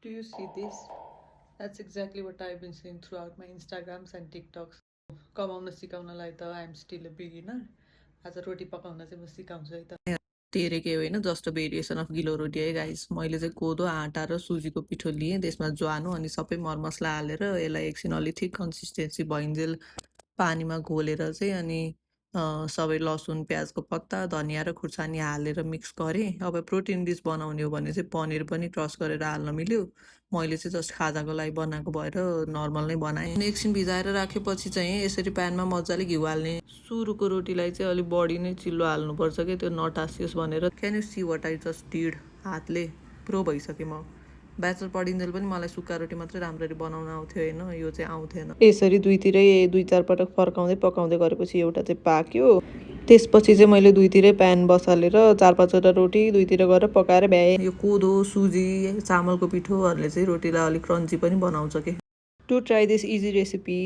Do you see this? That's exactly what I've been seeing throughout my Instagrams and TikToks. कमाउन सिकाउनलाई त I am still a beginner. आज रोटी पकाउन चाहिँ म सिकाउँछु है त. तेरेकै होइन, जस्ट भेरिएसन अफ गिलो रोटी है गाइस. मैले चाहिँ कोदो आँटा र सुजीको पिठो लिएँ, त्यसमा ज्वानो अनि सबै मरमसला हालेर यसलाई एकछिन अलिक थिक कन्सिस्टेन्सी भइन्जेल पानीमा घोलेर चाहिँ अनि सबै लसुन प्याजको पत्ता धनियाँ र खुर्सानी हालेर मिक्स गरेँ. अब प्रोटिन डिस बनाउने हो भने चाहिँ पनिर पनि क्रस गरेर हाल्न मिल्यो. मैले चाहिँ जस्ट खाजाको लागि बनाएको भएर नर्मल नै बनाएँ. एकछिन भिजाएर राखेपछि चाहिँ यसरी प्यानमा मजाले घिउ हाल्ने. सुरुको रोटीलाई चाहिँ अलिक बढी नै चिल्लो हाल्नुपर्छ कि त्यो नटासियोस् भनेर. Can you see what I just did? हातले प्रो भइसकेँ म. ब्याचलर पढिन्जेल पनि मलाई सुक्खा रोटी मात्रै राम्ररी बनाउन आउँथ्यो होइन, यो चाहिँ आउँथेन. यसरी दुईतिरै 2-4 पटक फर्काउँदै पकाउँदै गरेपछि एउटा चाहिँ पाक्यो. त्यसपछि चाहिँ मैले दुईतिरै प्यान बसालेर 4-5वटा रोटी दुईतिर गरेर पकाएर भ्याएँ. यो कोदो सुजी चामलको पिठोहरूले चाहिँ रोटीलाई अलिक क्रन्ची पनि बनाउँछ कि. To try this easy recipe.